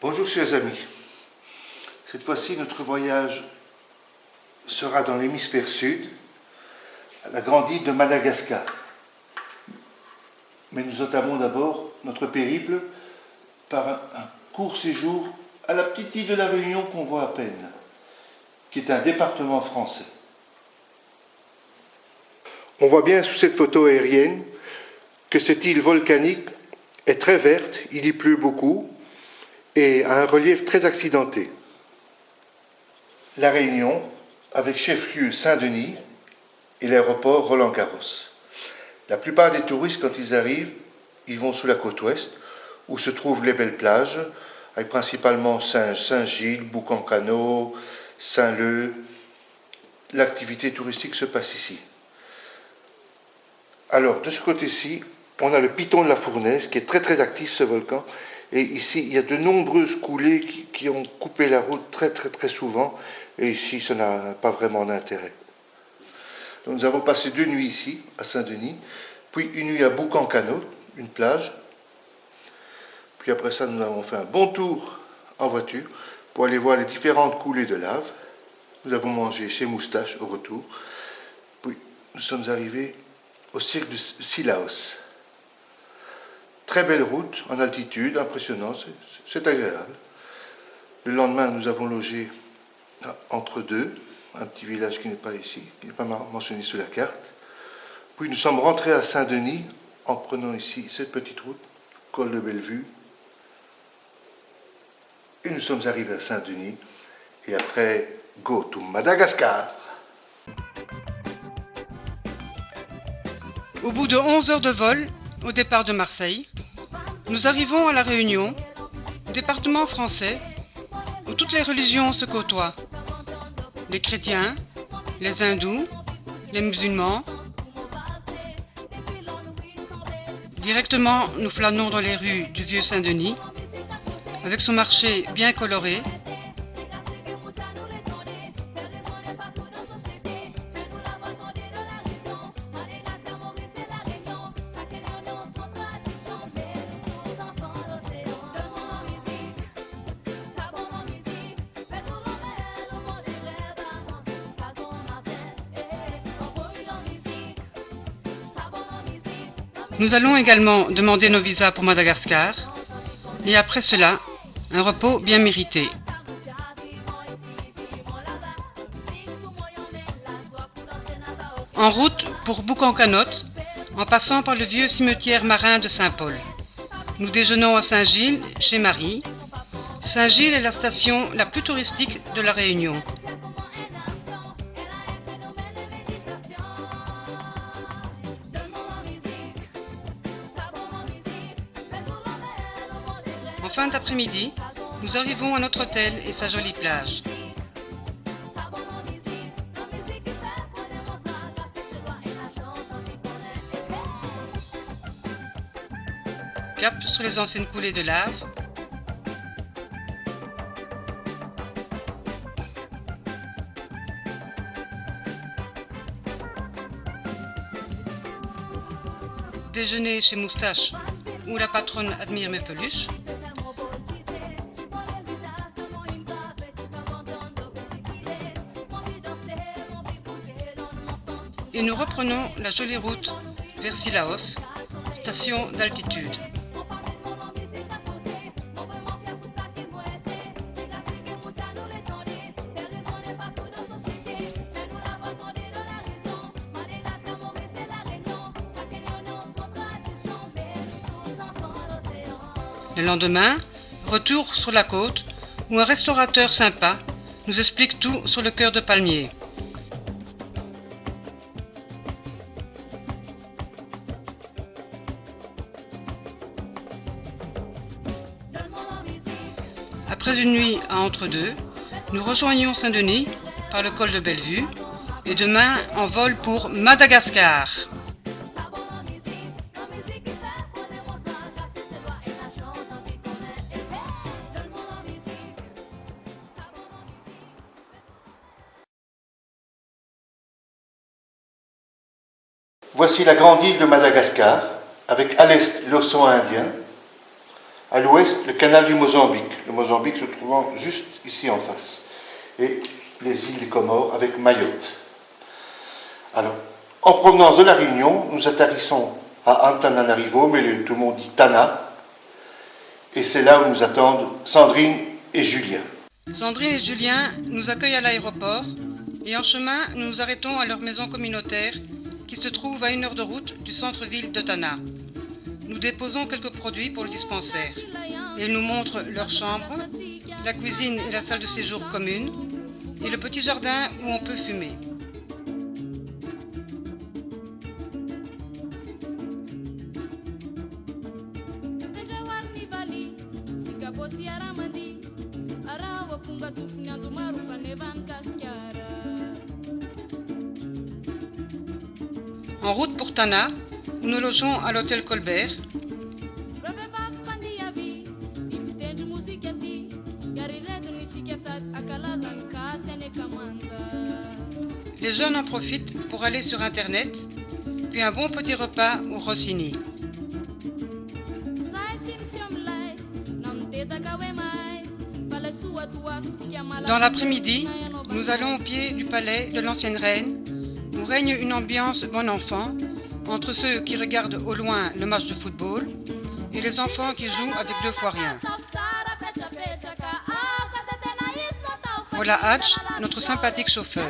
Bonjour chers amis, cette fois-ci notre voyage sera dans l'hémisphère sud, à la grande île de Madagascar. Mais nous entamons d'abord notre périple par un court séjour à la petite île de la Réunion qu'on voit à peine, qui est un département français. On voit bien sous cette photo aérienne que cette île volcanique est très verte, il y pleut beaucoup et a un relief très accidenté. La Réunion, avec chef-lieu Saint-Denis et l'aéroport Roland-Garros. La plupart des touristes, quand ils arrivent, ils vont sous la côte ouest, où se trouvent les belles plages, avec principalement Saint-Gilles, Boucancano, Saint-Leu. L'activité touristique se passe ici. Alors, de ce côté-ci, on a le piton de la Fournaise, qui est très très actif, ce volcan. Et ici, il y a de nombreuses coulées qui ont coupé la route très souvent. Et ici, ça n'a pas vraiment d'intérêt. Donc, nous avons passé 2 nuits ici, à Saint-Denis, puis une nuit à Boucancano, une plage. Puis après ça, nous avons fait un bon tour en voiture pour aller voir les différentes coulées de lave. Nous avons mangé chez Moustache au retour. Puis nous sommes arrivés au cirque de Sillaos. Très belle route, en altitude, impressionnant, c'est agréable. Le lendemain, nous avons logé entre deux, un petit village qui n'est pas ici, qui n'est pas mentionné sur la carte. Puis nous sommes rentrés à Saint-Denis en prenant ici cette petite route, col de Bellevue. Et nous sommes arrivés à Saint-Denis. Et après, go to Madagascar. Au bout de 11 heures de vol, au départ de Marseille, nous arrivons à La Réunion, département français, où toutes les religions se côtoient. Les chrétiens, les hindous, les musulmans. Directement, nous flânons dans les rues du vieux Saint-Denis, avec son marché bien coloré. Nous allons également demander nos visas pour Madagascar et après cela, un repos bien mérité. En route pour Boucancano, en passant par le vieux cimetière marin de Saint-Paul. Nous déjeunons à Saint-Gilles, chez Marie. Saint-Gilles est la station la plus touristique de La Réunion. En fin d'après-midi, nous arrivons à notre hôtel et sa jolie plage. Cap sur les anciennes coulées de lave. Déjeuner chez Moustache, où la patronne admire mes peluches. Et nous reprenons la jolie route vers Sillaos, station d'altitude. Le lendemain, retour sur la côte, où un restaurateur sympa nous explique tout sur le cœur de palmier. Après une nuit à Entre-deux, nous rejoignons Saint-Denis par le col de Bellevue et demain en vol pour Madagascar. Voici la grande île de Madagascar, avec à l'est l'océan Indien, À l'ouest, le canal du Mozambique, le Mozambique se trouvant juste ici en face, et les îles des Comores avec Mayotte. Alors, en provenance de la Réunion, nous atterrissons à Antananarivo, mais tout le monde dit Tana, et c'est là où nous attendent Sandrine et Julien. Sandrine et Julien nous accueillent à l'aéroport et en chemin, nous nous arrêtons à leur maison communautaire qui se trouve à 1 heure de route du centre-ville de Tana. Nous déposons quelques produits pour le dispensaire. Ils nous montrent leur chambre, la cuisine et la salle de séjour commune et le petit jardin où on peut fumer. En route pour Tana, nous nous logeons à l'hôtel Colbert. Les jeunes en profitent pour aller sur Internet, puis un bon petit repas au Rossini. Dans l'après-midi, nous allons au pied du palais de l'ancienne reine, où règne une ambiance bon enfant, entre ceux qui regardent au loin le match de football et les enfants qui jouent avec 2 fois rien. Voilà Hatch, notre sympathique chauffeur.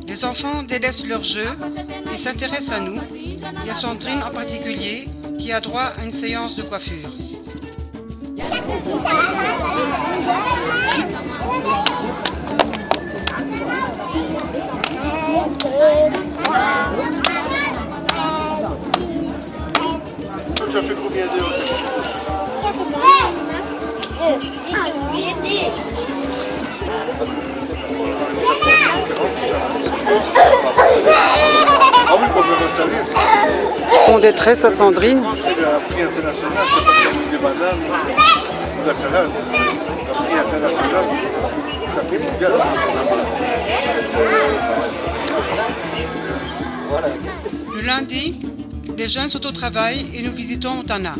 Les enfants délaissent leur jeu et s'intéressent à nous, et à Sandrine en particulier, qui a droit à une séance de coiffure. Tu as fait combien d'heures? En détresse à Sandrine. C'est le prix international, c'est pas comme des bananes ou la salade. Le prix international, ça fait du bien. Le lundi, les jeunes sont au travail et nous visitons Tana.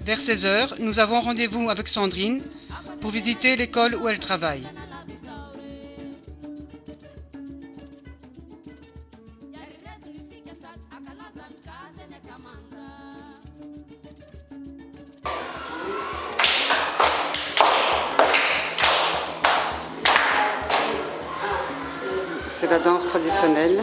Vers 16h, nous avons rendez-vous avec Sandrine pour visiter l'école où elle travaille. C'est la danse traditionnelle.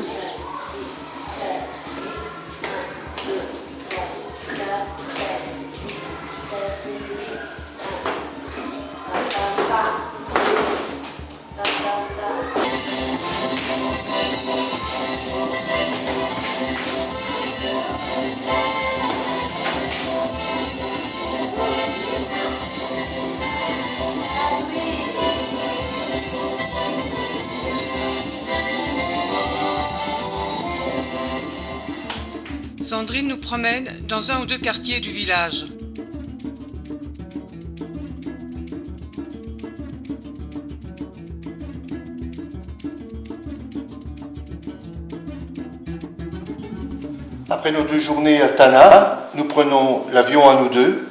Sandrine nous promène dans 1 ou 2 quartiers du village. Après nos 2 journées à Tana, nous prenons l'avion à nous deux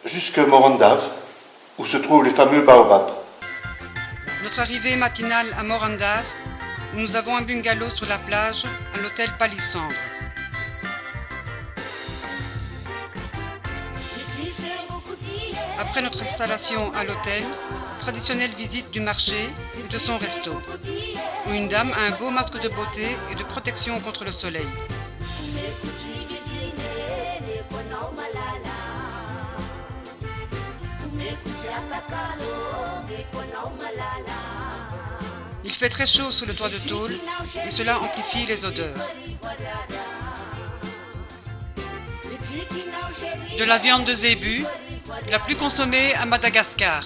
jusqu'à Morondave, où se trouvent les fameux baobabs. Notre arrivée matinale à Morondave, où nous avons un bungalow sur la plage à l'hôtel Palissandre. Après notre installation à l'hôtel, traditionnelle visite du marché et de son resto, où une dame a un beau masque de beauté et de protection contre le soleil. Il fait très chaud sous le toit de tôle et cela amplifie les odeurs. de la viande de zébu, la plus consommée à Madagascar.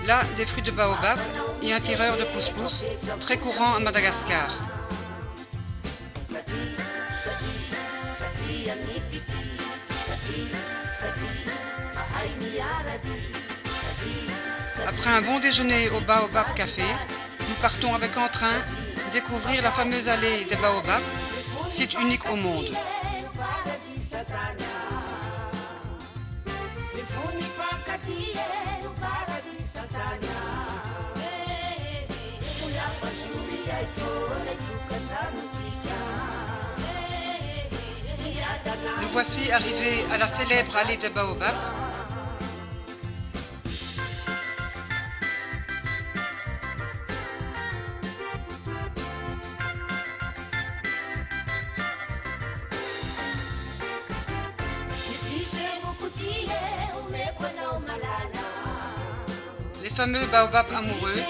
Là, des fruits de baobab et un tireur de pousse-pousse, très courant à Madagascar. Après un bon déjeuner au Baobab Café, nous partons avec entrain découvrir la fameuse allée des Baobabs, site unique au monde. Nous voici arrivés à la célèbre allée des Baobabs. Les fameux baobabs amoureux.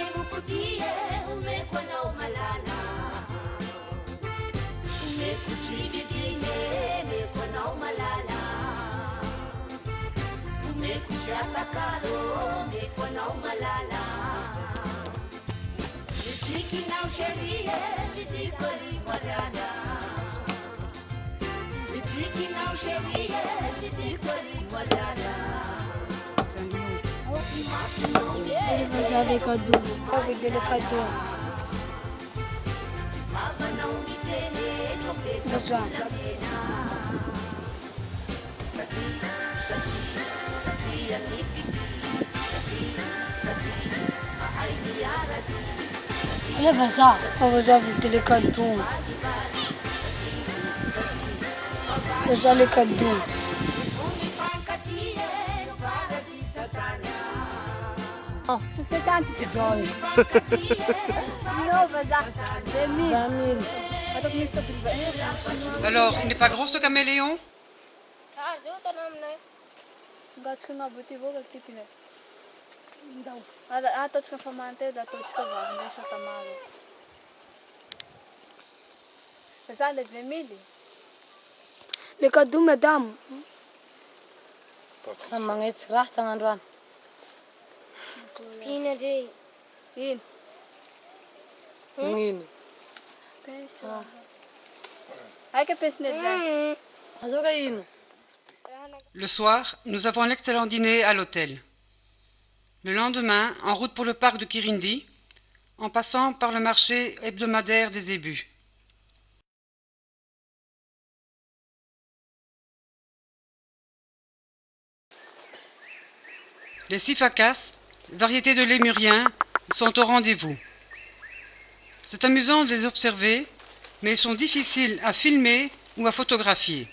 Les cadeaux, avec des cadeaux. Déjà. Allez, vas-y. On va avec des cadeaux. Déjà les cadeaux. Oh, c'est ça, c'est bon. Non, vas-y. 20 000. Alors, il n'est pas gros ce caméléon? Les cadeaux, madame. Sa mangitsy raha tagnandroany. Pina dre. In. Ino? Pesa. Ai que pesa nele. Azo ka ino? Le soir, nous avons un excellent dîner à l'hôtel. Le lendemain, en route pour le parc de Kirindi, en passant par le marché hebdomadaire des zébus. Les sifakas, variétés de lémuriens, sont au rendez-vous. C'est amusant de les observer, mais ils sont difficiles à filmer ou à photographier.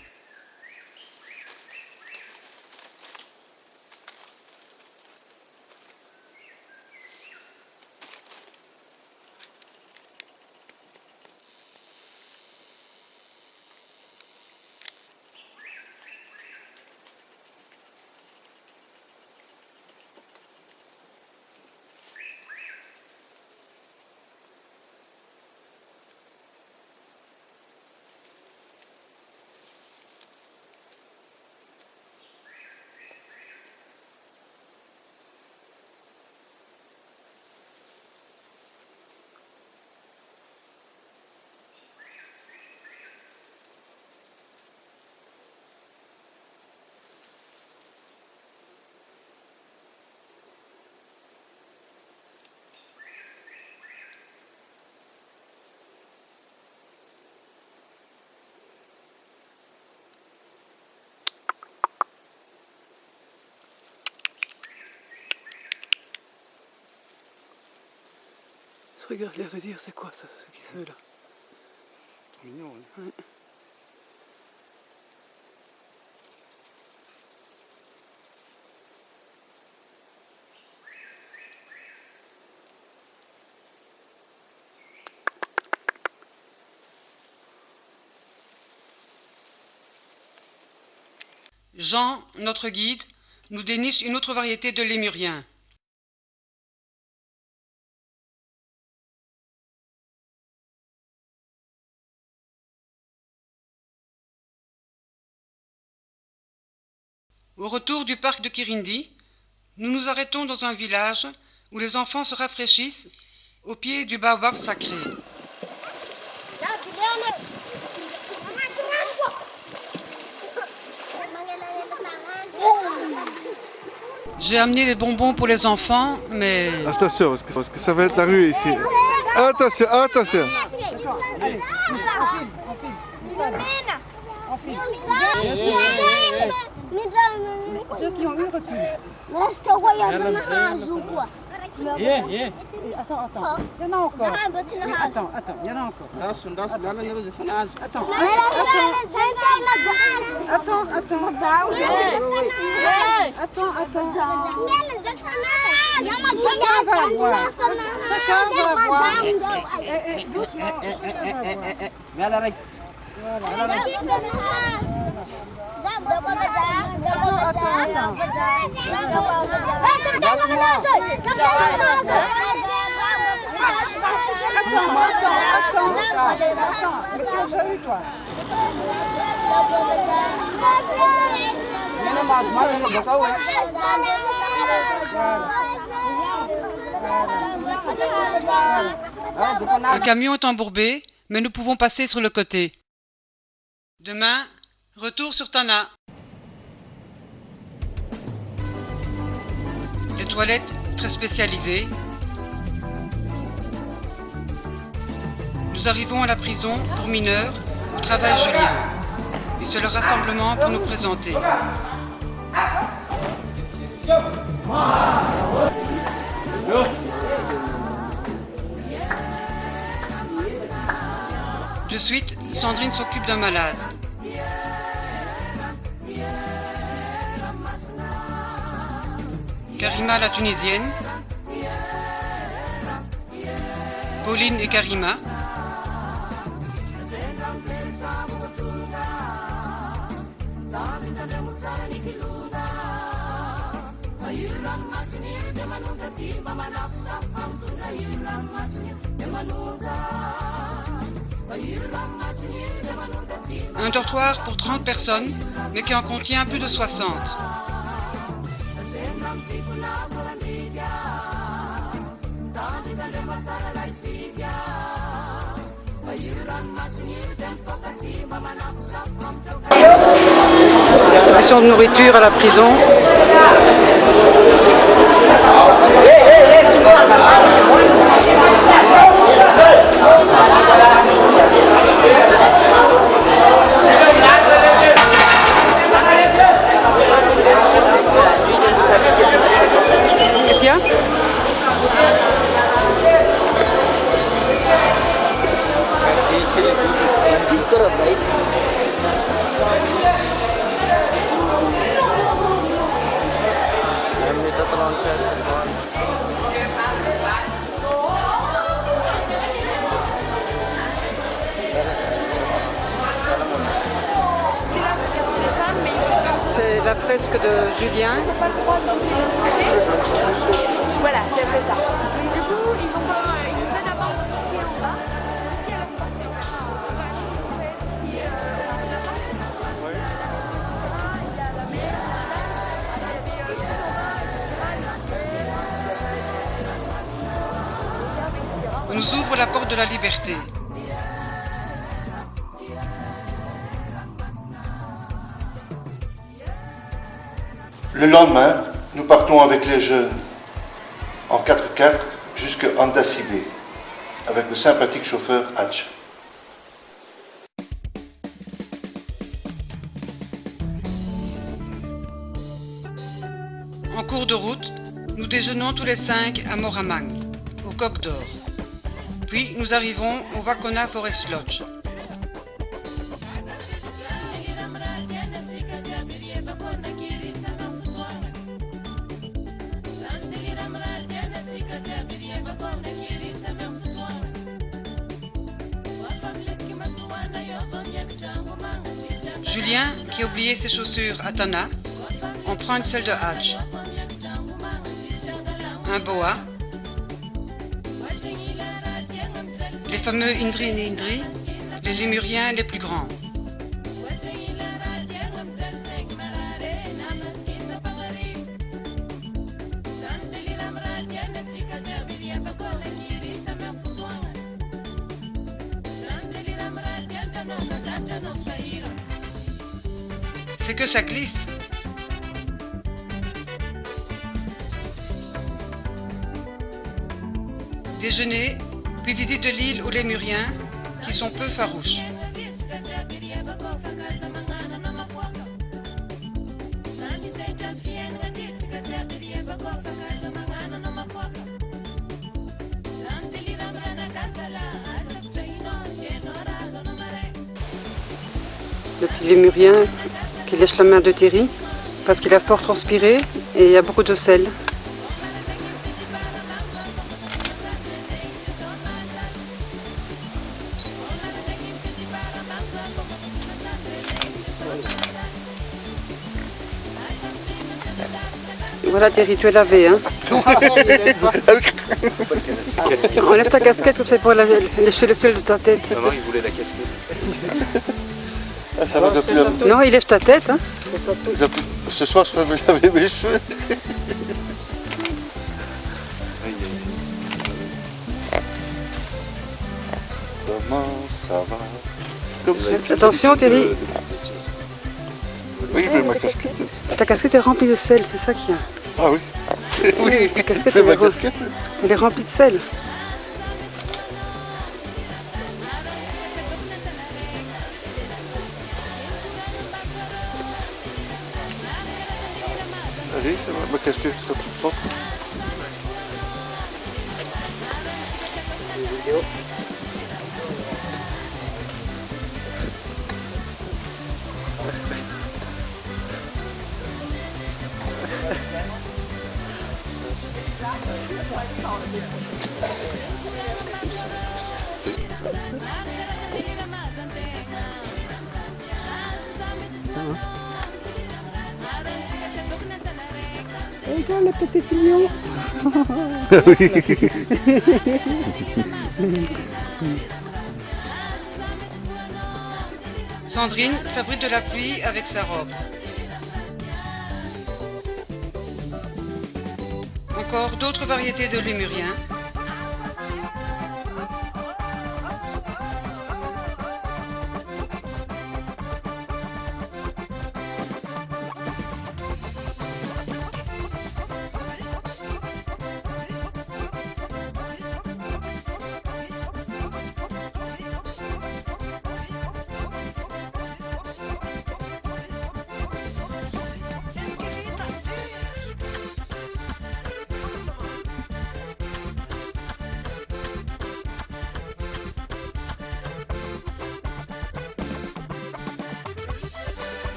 Regarde, l'air de dire, c'est quoi ça, ce qui se veut là? C'est mignon, hein. Ouais. Jean, notre guide, nous déniche une autre variété de lémuriens. Au retour du parc de Kirindi, nous nous arrêtons dans un village où les enfants se rafraîchissent au pied du baobab sacré. J'ai amené des bonbons pour les enfants, mais... Attention, parce que ça va être la rue ici. Attention, attention. Ceux qui ont eu reculent. Attends. Il y en a encore. Oui, attends. Il y en a encore. Attends. Chacun va voir. Doucement. Le camion est embourbé, mais nous pouvons passer sur le côté. Demain, retour sur Tana. Des toilettes très spécialisées. Nous arrivons à la prison pour mineurs où travaille Julien. Et c'est le rassemblement pour nous présenter. De suite, Sandrine s'occupe d'un malade. Karima la Tunisienne, Pauline et Karima, un dortoir pour 30 personnes, mais qui en contient plus de 60. Distribution de nourriture à la prison. Qu'est-ce qu'il y a ? C'est la fresque de Julien. Voilà, c'est un peu ça. Du coup, ils vont pas une peine à bord qui est en bas. On nous ouvre la porte de la liberté. Le lendemain, nous partons avec les jeunes en 4x4 jusqu'à Andasibé avec le sympathique chauffeur Hatch. En cours de route, nous déjeunons tous les 5 à Moramang, au Coq d'Or. Puis nous arrivons au Wacona Forest Lodge. Julien, qui a oublié ses chaussures à Tana, emprunte celle de Hatch. Un boa, les fameux Indri et Indri, les lémuriens les plus grands. C'est que ça glisse. Déjeuner, puis visite de l'île aux Lémuriens, qui sont peu farouches. Le petit lémurien qui lèche la main de Terry parce qu'il a fort transpiré et il y a beaucoup de sel. Voilà Terry, tu es lavé, hein. Enlève ta casquette comme ça pour lécher le sel de ta tête. Non, il voulait la casquette. Ah, ça va depuis la... Non, il lèche ta tête, hein. Ce soir, je vais laver mes cheveux. Comment ça va? Comme ça. Attention Terry, Oui, mais ma casquette. ta casquette est remplie de sel, c'est ça qu'il y a. Ah oui. Oui, Ta casquette, mais elle, ma est casquette. elle est remplie de sel. Allez, ça va, ma casquette sera toute propre. Regarde le petit lion. Sandrine s'abrite de la pluie avec sa robe. Encore d'autres variétés de lémuriens.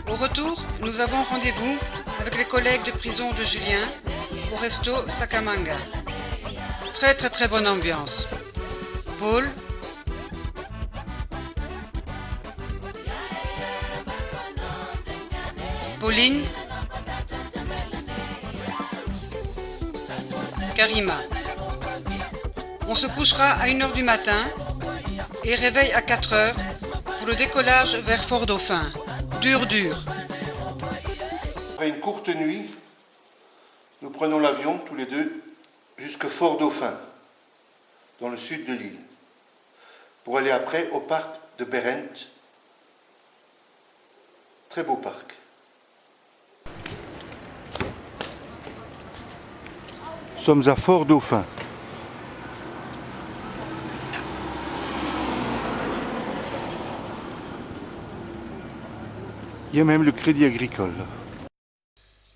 Au retour, nous avons rendez-vous avec les collègues de prison de Julien au resto Sakamanga. Très bonne ambiance. Paul, Pauline, Karima. On se couchera à 1h du matin et réveille à 4h pour le décollage vers Fort-Dauphin. Dur. Après une courte nuit, nous prenons l'avion tous les deux jusqu'à Fort-Dauphin, dans le sud de l'île, pour aller après au parc de Berent. Très beau parc. Nous sommes à Fort-Dauphin. Il y a même le Crédit Agricole.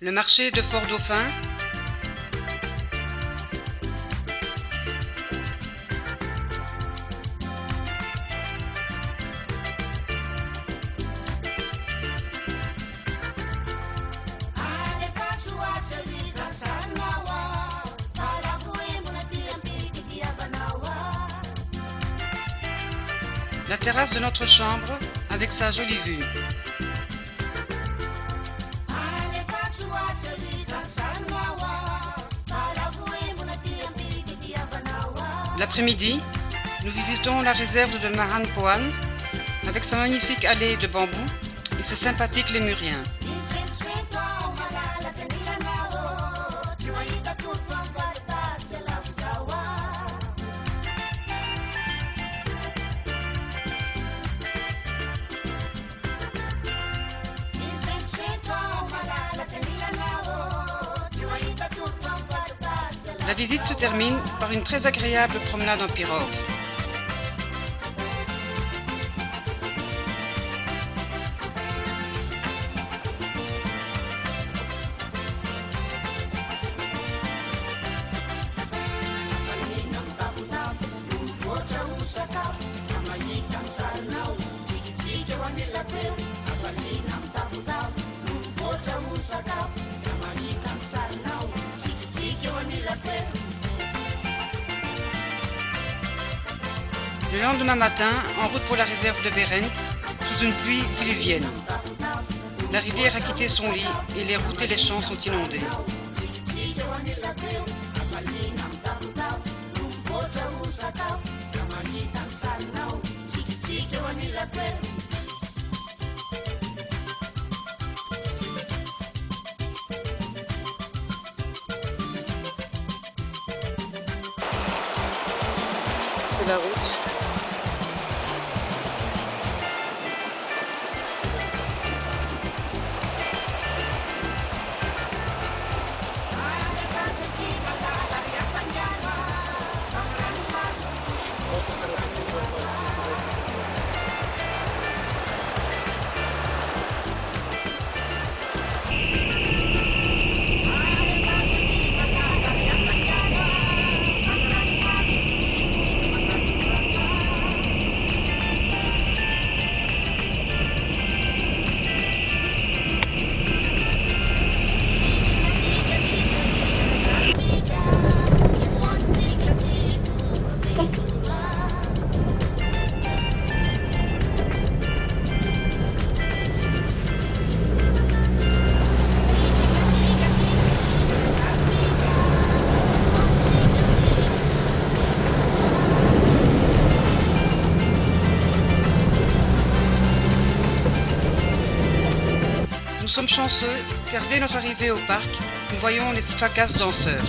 Le marché de Fort-Dauphin. La terrasse de notre chambre avec sa jolie vue. L'après-midi, nous visitons la réserve de Mahan Poan avec sa magnifique allée de bambou et ses sympathiques lémuriens. La visite se termine par une très agréable promenade en pirogue. Le lendemain matin, en route pour la réserve de Bérent, sous une pluie diluvienne. La rivière a quitté son lit et les routes et les champs sont inondés. C'est la route. Nous sommes chanceux car dès notre arrivée au parc, nous voyons les Fakas danseurs.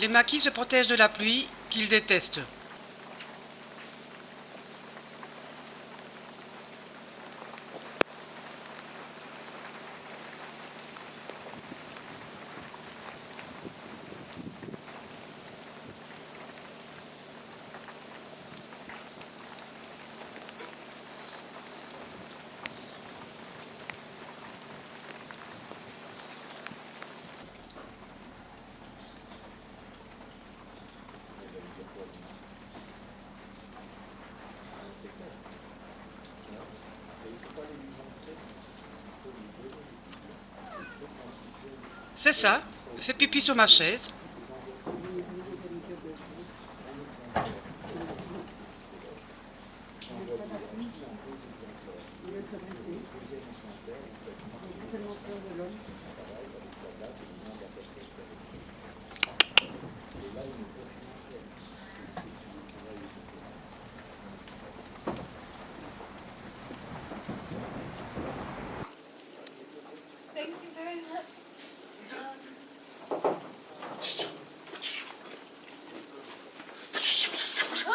Les maquis se protègent de la pluie qu'ils détestent. C'est ça, fais pipi sur ma chaise.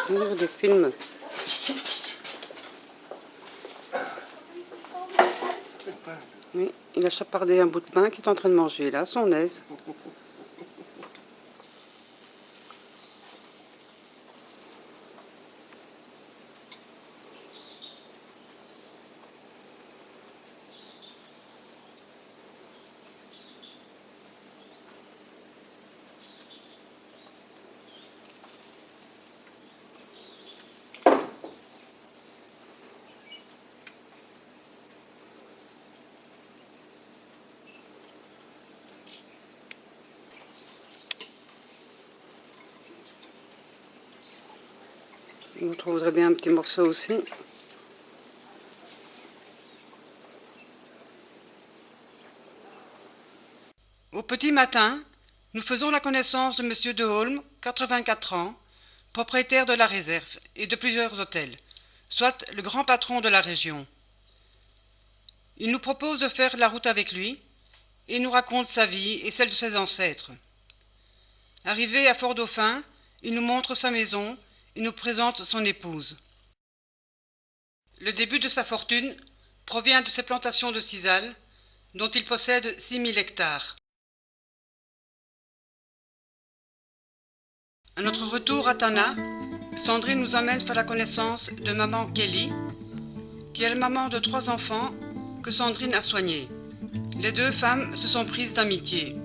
On dirait des films. Oui, il a chapardé un bout de pain qu'il est en train de manger là, à son aise. L'autre voudrait bien un petit morceau aussi. Au petit matin, nous faisons la connaissance de M. de Holm, 84 ans, propriétaire de la réserve et de plusieurs hôtels, soit le grand patron de la région. Il nous propose de faire la route avec lui et nous raconte sa vie et celle de ses ancêtres. Arrivé à Fort-Dauphin, il nous montre sa maison et nous présente son épouse. Le début de sa fortune provient de ses plantations de sisal, dont il possède 6000 hectares. À notre retour à Tana, Sandrine nous emmène faire la connaissance de maman Kelly, qui est la maman de 3 enfants que Sandrine a soignés. Les 2 femmes se sont prises d'amitié.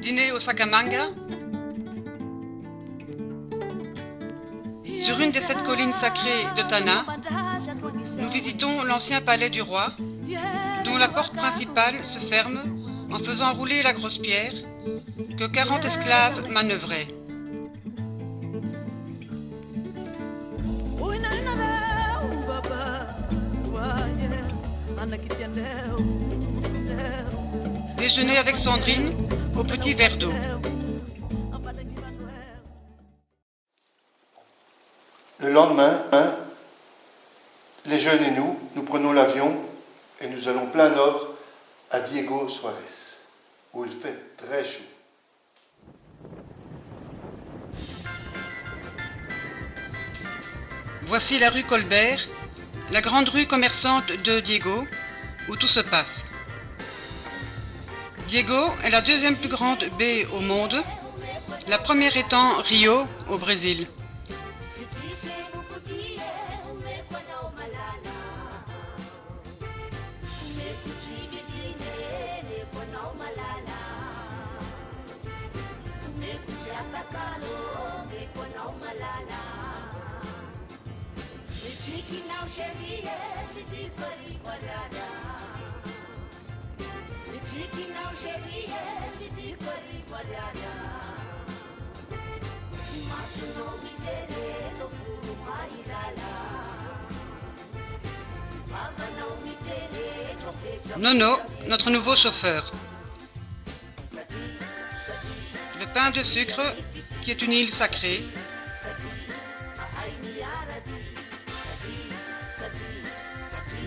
Dîner au Sakamanga. Sur une des 7 collines sacrées de Tana, nous visitons l'ancien palais du roi, dont la porte principale se ferme en faisant rouler la grosse pierre que 40 esclaves manœuvraient. Déjeuner avec Sandrine au petit verre d'eau. Le lendemain, les jeunes et nous prenons l'avion et nous allons plein nord à Diego Suarez, où il fait très chaud. Voici la rue Colbert, la grande rue commerçante de Diego, où tout se passe. Diego est la 2e plus grande baie au monde, la première étant Rio, au Brésil. Nono, notre nouveau chauffeur. Le pain de sucre, qui est une île sacrée.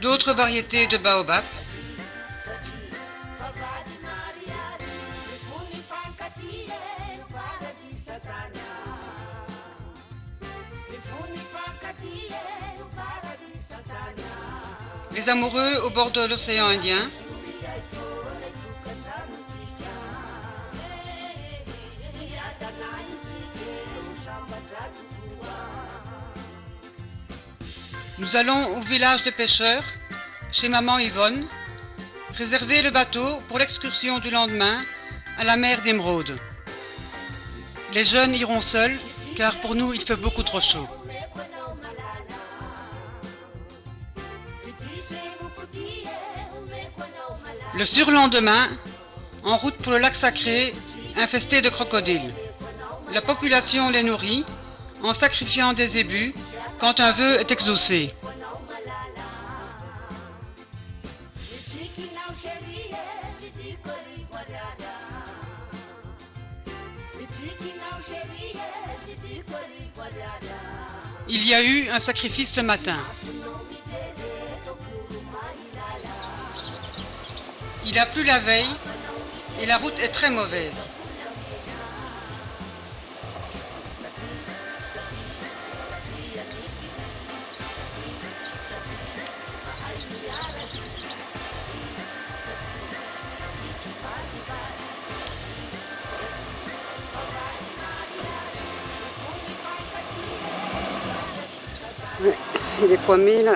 D'autres variétés de baobab. Les amoureux au bord de l'océan Indien. Nous allons au village des pêcheurs, chez maman Yvonne, réserver le bateau pour l'excursion du lendemain à la mer d'Émeraude. Les jeunes iront seuls, car pour nous il fait beaucoup trop chaud. Le surlendemain, en route pour le lac sacré, infesté de crocodiles. La population les nourrit en sacrifiant des zébus quand un vœu est exaucé. Il y a eu un sacrifice ce matin. Il a plu la veille et la route est très mauvaise. Ouais, il est poimé là.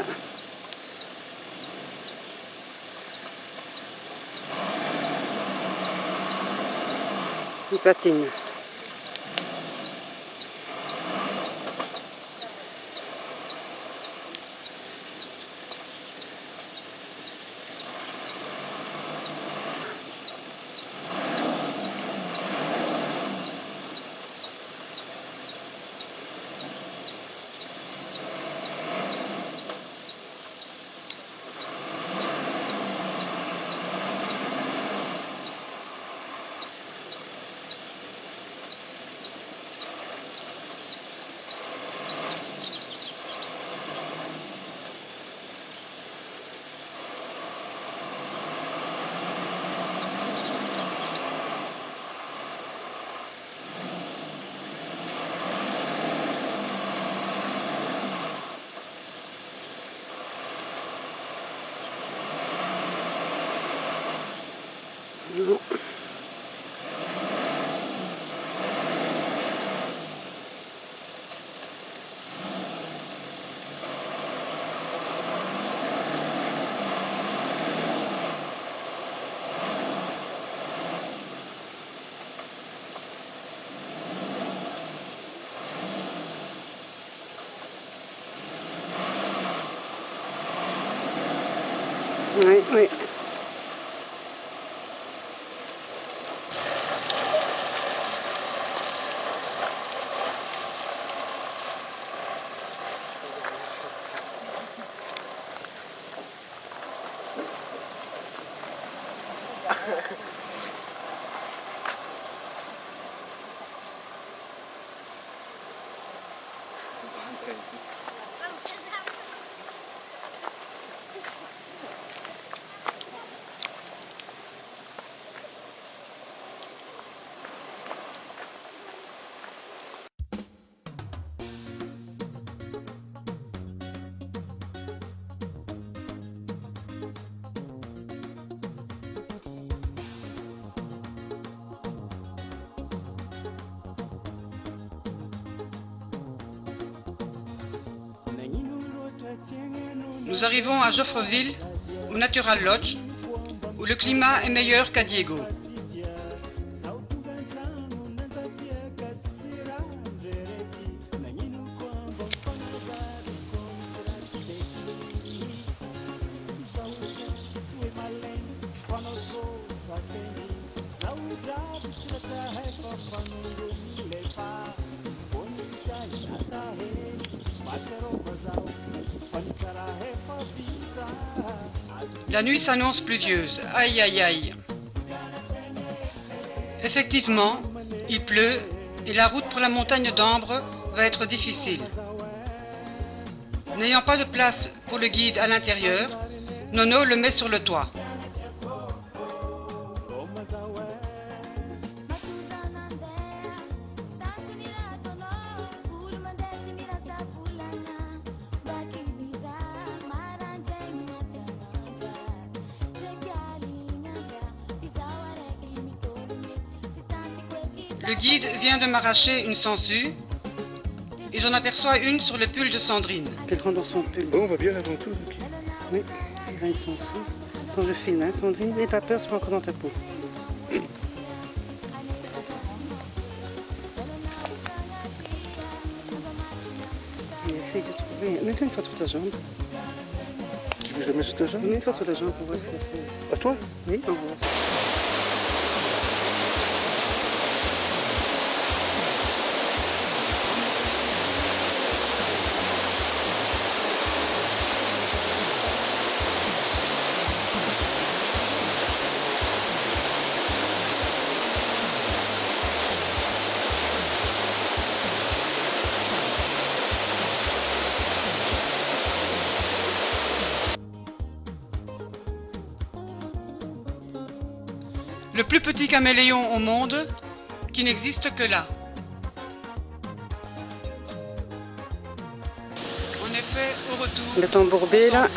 Il patine. Oui, oui. Nous arrivons à Joffreville, au Natural Lodge, où le climat est meilleur qu'à Diego. La nuit s'annonce pluvieuse. Aïe aïe aïe. Effectivement, il pleut et la route pour la montagne d'Ambre va être difficile. N'ayant pas de place pour le guide à l'intérieur, Nono le met sur le toit. Le guide vient de m'arracher une sangsue et j'en aperçois une sur le pull de Sandrine. Elle rentre dans son pull. Bon, on va bien avant tout. Ok. Oui, là ils sont ici. Quand je filme, hein, Sandrine, n'aie pas peur, c'est pas encore dans ta peau. Et essaye de trouver. Mets-toi une fois sur ta jambe. Tu veux jamais sur ta jambe? Mets une fois sur la jambe pour voir ce que ça fait. À toi? Oui, on voit. Le plus petit caméléon au monde qui n'existe que là. En effet, au retour... Le temps bourbé là.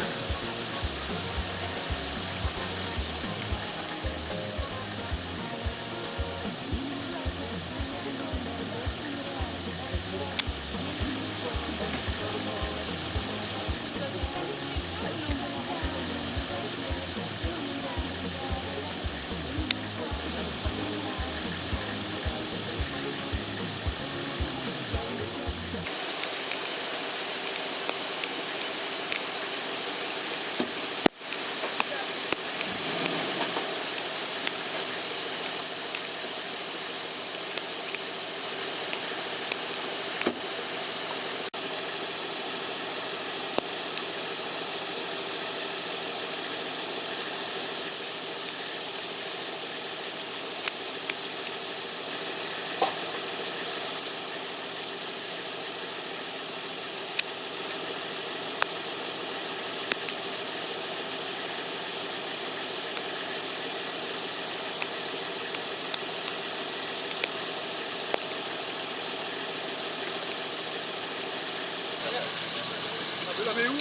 Vous l'avez où?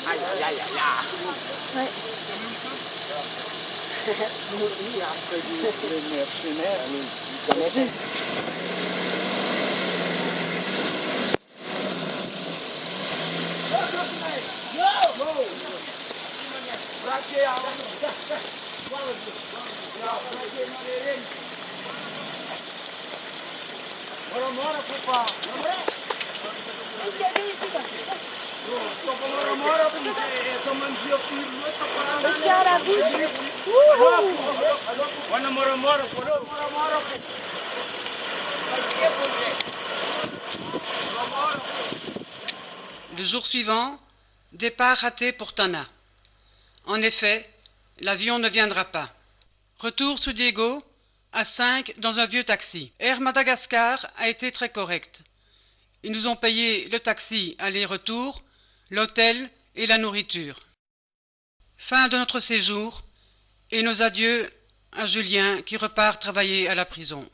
Aïe, aïe, aïe, aïe, aïe. Ouais. Il a fait du mercenaire, vous connaissez? Bora, culpa! Le jour suivant, départ raté pour Tana. En effet, l'avion ne viendra pas. Retour sous Diego, à 5 dans un vieux taxi. Air Madagascar a été très correct. Ils nous ont payé le taxi aller-retour, l'hôtel et la nourriture. Fin de notre séjour et nos adieux à Julien qui repart travailler à la prison.